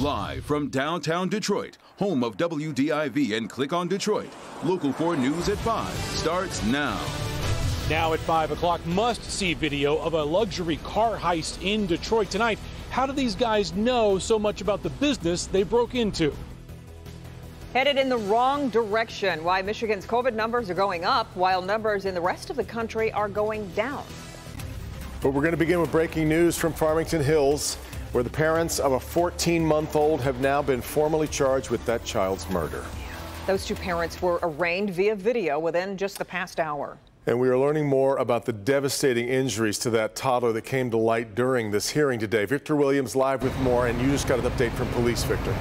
Live from downtown Detroit, home of WDIV and Click on Detroit, Local 4 News at 5 starts now. Now at 5 o'clock, must-see video of a luxury car heist in Detroit tonight. How do these guys know so much about the business they broke into? Headed in the wrong direction. Why Michigan's COVID numbers are going up while numbers in the rest of the country are going down. But we're going to begin with breaking news from Farmington Hills, where the parents of a 14-month-old have now been formally charged with that child's murder. Those two parents were arraigned via video within just the past hour. And we are learning more about the devastating injuries to that toddler that came to light during this hearing today. Victor Williams live with more, and you just got an update from police, Victor.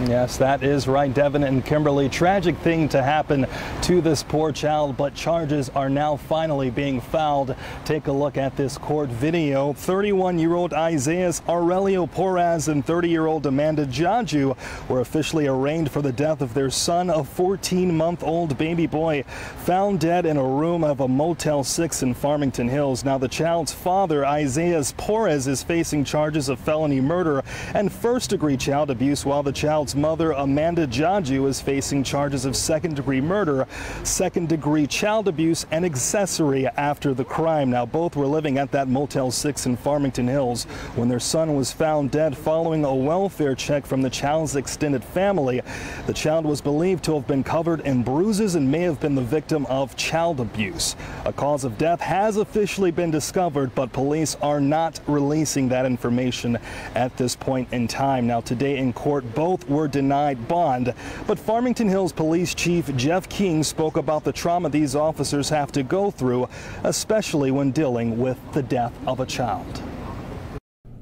Yes, that is right, Devin and Kimberly. Tragic thing to happen to this poor child, but charges are now finally being filed. Take a look at this court video. 31-year-old Isaiah Aurelio Porras and 30-year-old Amanda Jaju were officially arraigned for the death of their son, a 14-month-old baby boy, found dead in a room of a Motel 6 in Farmington Hills. Now, the child's father, Isaiah Porras, is facing charges of felony murder and first-degree child abuse, while the child's mother, Amanda Jaju, is facing charges of second-degree murder, second-degree child abuse, and accessory after the crime. Now, both were living at that Motel 6 in Farmington Hills when their son was found dead following a welfare check from the child's extended family. The child was believed to have been covered in bruises and may have been the victim of child abuse. A cause of death has officially been discovered, but police are not releasing that information at this point in time. Now, today in court, both were denied bond, but Farmington Hills Police Chief Jeff King spoke about the trauma these officers have to go through, especially when dealing with the death of a child.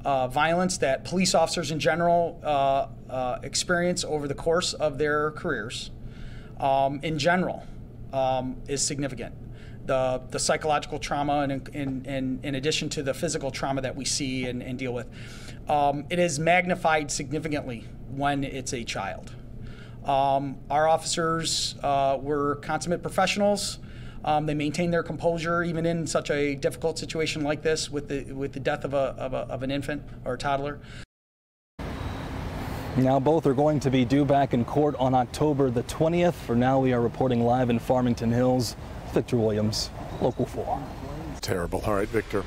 Violence that police officers in general experience over the course of their careers in general is significant. The psychological trauma in addition to the physical trauma that we see and deal with. It is magnified significantly when it's a child. Our officers were consummate professionals. They maintain their composure even in such a difficult situation like this with the death of an infant or a toddler. Now both are going to be due back in court on October the 20th. For now, we are reporting live in Farmington Hills. Victor Williams, Local 4. Terrible. All right, Victor.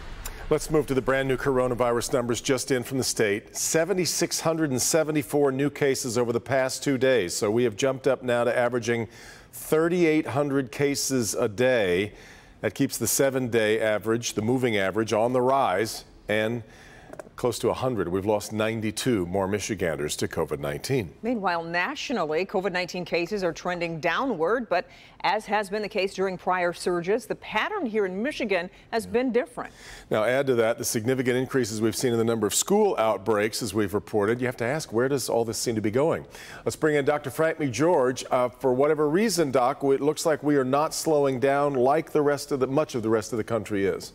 Let's move to the brand new coronavirus numbers just in from the state. 7,674 new cases over the past 2 days. So we have jumped up now to averaging 3,800 cases a day. That keeps the 7-day average, the moving average, on the rise, and close to 100. We've lost 92 more Michiganders to COVID-19. Meanwhile, nationally, COVID-19 cases are trending downward, but as has been the case during prior surges, the pattern here in Michigan has been different. Now, add to that the significant increases we've seen in the number of school outbreaks, as we've reported. You have to ask, where does all this seem to be going? Let's bring in Dr. Frank McGeorge. For whatever reason, Doc, it looks like we are not slowing down like much of the rest of the country is.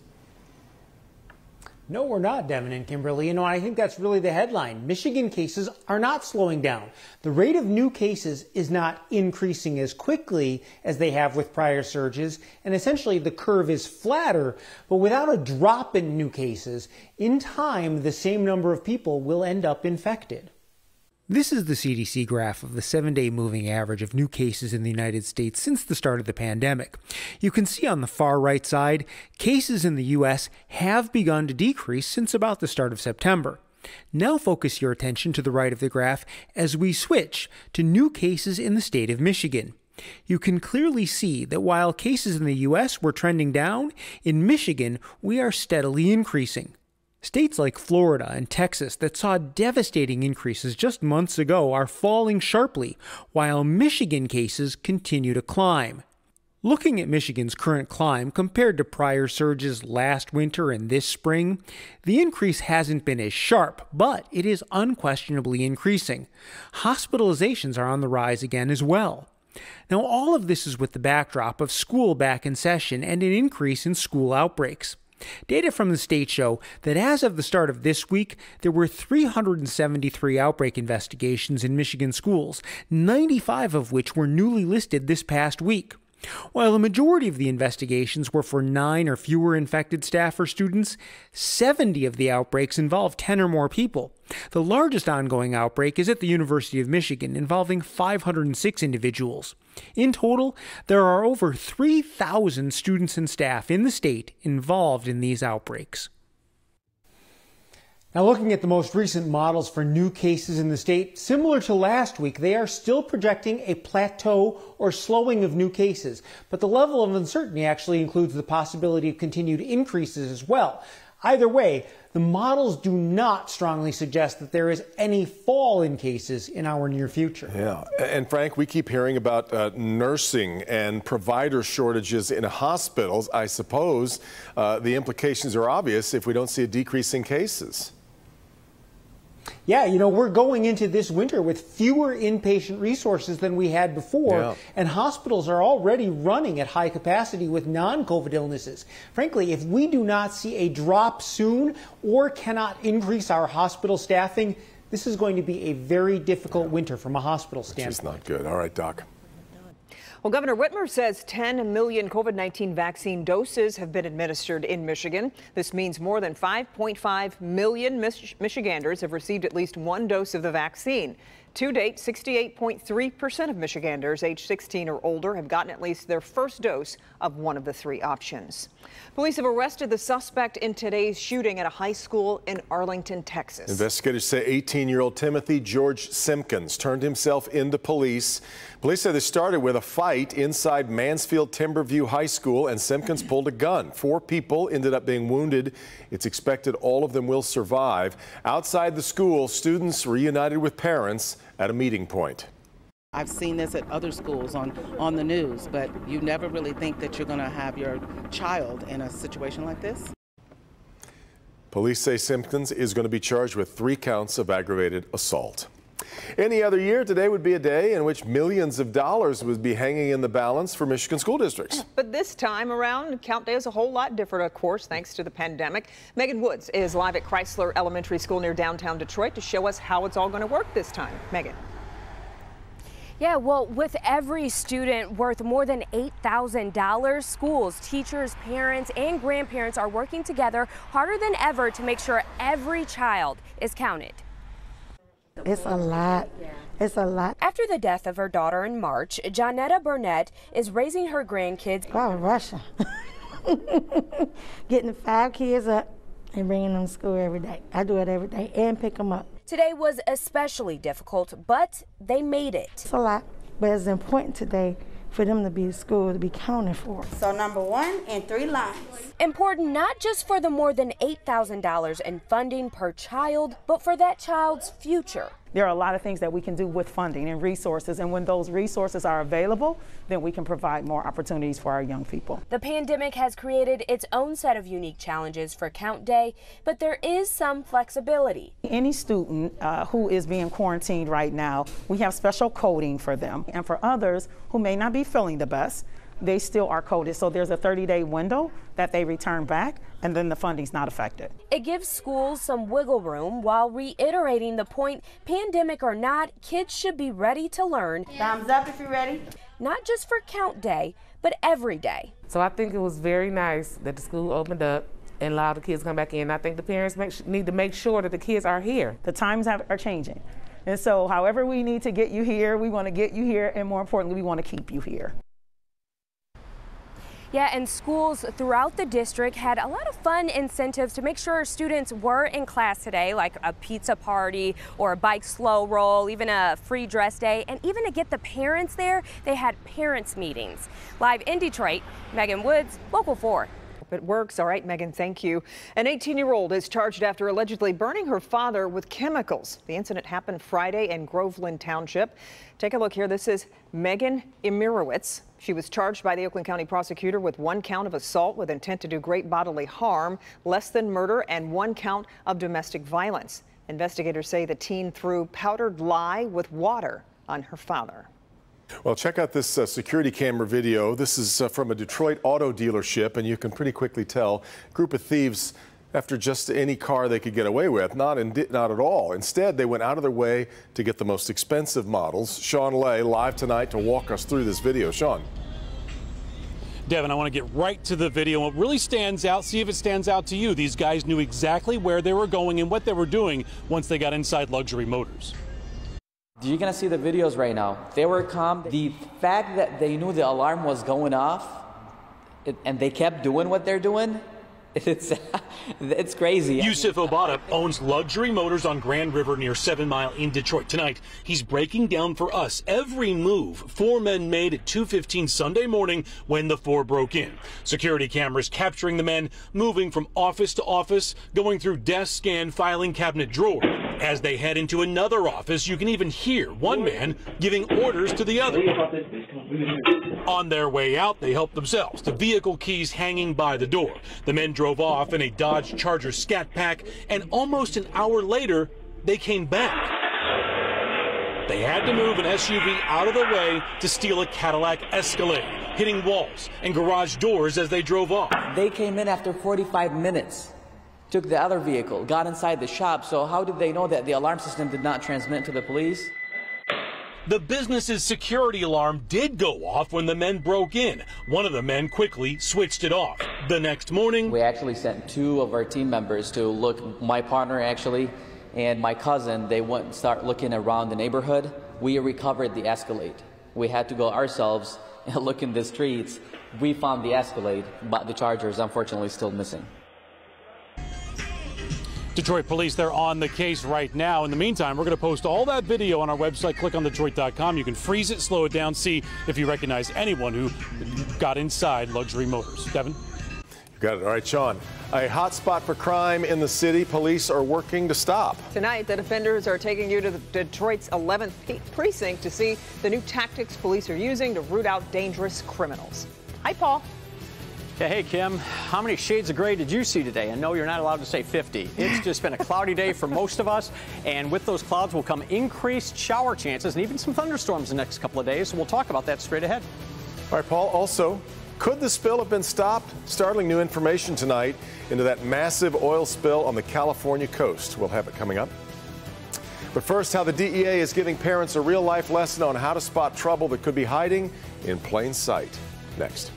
No, we're not, Devin and Kimberly. I think that's really the headline. Michigan cases are not slowing down. The rate of new cases is not increasing as quickly as they have with prior surges, and essentially the curve is flatter, but without a drop in new cases. In time, the same number of people will end up infected. This is the CDC graph of the 7-day moving average of new cases in the United States since the start of the pandemic. You can see on the far right side, cases in the U.S. have begun to decrease since about the start of September. Now focus your attention to the right of the graph as we switch to new cases in the state of Michigan. You can clearly see that while cases in the U.S. were trending down, in Michigan we are steadily increasing. States like Florida and Texas that saw devastating increases just months ago are falling sharply, while Michigan cases continue to climb. Looking at Michigan's current climb compared to prior surges last winter and this spring, the increase hasn't been as sharp, but it is unquestionably increasing. Hospitalizations are on the rise again as well. Now, all of this is with the backdrop of school back in session and an increase in school outbreaks. Data from the state show that as of the start of this week, there were 373 outbreak investigations in Michigan schools, 95 of which were newly listed this past week. While the majority of the investigations were for 9 or fewer infected staff or students, 70 of the outbreaks involved 10 or more people. The largest ongoing outbreak is at the University of Michigan, involving 506 individuals. In total, there are over 3,000 students and staff in the state involved in these outbreaks. Now, looking at the most recent models for new cases in the state, similar to last week, they are still projecting a plateau or slowing of new cases. But the level of uncertainty actually includes the possibility of continued increases as well. Either way, the models do not strongly suggest that there is any fall in cases in our near future. Yeah, and Frank, we keep hearing about nursing and provider shortages in hospitals. I suppose the implications are obvious if we don't see a decrease in cases. Yeah, you know, we're going into this winter with fewer inpatient resources than we had before, and hospitals are already running at high capacity with non-COVID illnesses. Frankly, if we do not see a drop soon or cannot increase our hospital staffing, this is going to be a very difficult winter from a hospital standpoint. It's not good. All right, Doc. Well, Governor Whitmer says 10 million COVID-19 vaccine doses have been administered in Michigan. This means more than 5.5 million Michiganders have received at least one dose of the vaccine. To date, 68.3% of Michiganders age 16 or older have gotten at least their first dose of one of the 3 options. Police have arrested the suspect in today's shooting at a high school in Arlington, Texas. Investigators say 18-year-old Timothy George Simpkins turned himself into police. Police say they started with a fight inside Mansfield Timberview High School, and Simpkins pulled a gun. 4 people ended up being wounded. It's expected all of them will survive. Outside the school, students reunited with parents at a meeting point. I've seen this at other schools on the news, but you never really think that you're going to have your child in a situation like this. Police say Simpkins is going to be charged with 3 counts of aggravated assault. Any other year, today would be a day in which millions of dollars would be hanging in the balance for Michigan school districts. But this time around, count day is a whole lot different, of course, thanks to the pandemic. Megan Woods is live at Chrysler Elementary School near downtown Detroit to show us how it's all going to work this time. Megan. Yeah, well, with every student worth more than $8,000, schools, teachers, parents, and grandparents are working together harder than ever to make sure every child is counted. It's a lot. It's a lot. After the death of her daughter in March, Johnetta Burnett is raising her grandkids. Probably Russia. Getting the 5 kids up and bringing them to school every day. I do it every day and pick them up. Today was especially difficult, but they made it. It's a lot, but it's important today for them to be at school, to be counted for. So number 1 and 3 lines. Important not just for the more than $8,000 in funding per child, but for that child's future. There are a lot of things that we can do with funding and resources, and when those resources are available, then we can provide more opportunities for our young people. The pandemic has created its own set of unique challenges for Count Day, but there is some flexibility. Any student who is being quarantined right now, we have special coding for them, and for others who may not be feeling the best, they still are coded. So there's a 30-day window that they return back, and then the funding's not affected. It gives schools some wiggle room while reiterating the point, pandemic or not, kids should be ready to learn. Thumbs up if you're ready. Not just for Count Day, but every day. So I think it was very nice that the school opened up and allowed the kids to come back in. I think the parents need to make sure that the kids are here. The times are changing. And so however we need to get you here, we want to get you here, and more importantly, we want to keep you here. Yeah, and schools throughout the district had a lot of fun incentives to make sure students were in class today, like a pizza party or a bike slow roll, even a free dress day, and even to get the parents there, they had parents meetings. Live in Detroit, Megan Woods, Local 4. It works. All right, Megan, thank you. An 18-year-old is charged after allegedly burning her father with chemicals. The incident happened Friday in Groveland Township. Take a look here. This is Megan Emirowitz. She was charged by the Oakland County prosecutor with 1 count of assault with intent to do great bodily harm, less than murder, and 1 count of domestic violence. Investigators say the teen threw powdered lye with water on her father. Well, check out this security camera video. This is from a Detroit auto dealership, and you can pretty quickly tell a group of thieves after just any car they could get away with. Not at all. Instead, they went out of their way to get the most expensive models. Sean Lay live tonight to walk us through this video. Sean. Devin, I want to get right to the video. What really stands out, see if it stands out to you. These guys knew exactly where they were going and what they were doing once they got inside Luxury Motors. You're going to see the videos right now. They were calm. The fact that they knew the alarm was going off and they kept doing what they're doing, it's crazy. Yusuf Obata owns Luxury Motors on Grand River near 7 Mile in Detroit. Tonight, he's breaking down for us every move 4 men made at 2:15 Sunday morning when the 4 broke in. Security cameras capturing the men moving from office to office, going through desk and filing cabinet drawer. As they head into another office, you can even hear one man giving orders to the other. On their way out, they helped themselves to vehicle keys hanging by the door. The men drove off in a Dodge Charger Scat Pack, and almost an hour later, they came back. They had to move an SUV out of the way to steal a Cadillac Escalade, hitting walls and garage doors as they drove off. They came in after 45 minutes. Took the other vehicle, got inside the shop, so how did they know that the alarm system did not transmit to the police? The business's security alarm did go off when the men broke in. One of the men quickly switched it off. The next morning, we actually sent 2 of our team members to look, my partner actually, and my cousin, they went and start looking around the neighborhood. We recovered the Escalade. We had to go ourselves and look in the streets. We found the Escalade, but the Charger is unfortunately still missing. Detroit police, they're on the case right now. In the meantime, we're going to post all that video on our website. Click on Detroit.com. You can freeze it, slow it down, see if you recognize anyone who got inside Luxury Motors. Devin? You got it. All right, Sean. A hot spot for crime in the city. Police are working to stop. Tonight, the defenders are taking you to Detroit's 11th precinct to see the new tactics police are using to root out dangerous criminals. Hi, Paul. Yeah, hey, Kim, how many shades of gray did you see today? And no, you're not allowed to say 50. It's just been a cloudy day for most of us, and with those clouds will come increased shower chances and even some thunderstorms the next couple of days. So we'll talk about that straight ahead. All right, Paul, also, could the spill have been stopped? Startling new information tonight into that massive oil spill on the California coast. We'll have it coming up. But first, how the DEA is giving parents a real-life lesson on how to spot trouble that could be hiding in plain sight. Next.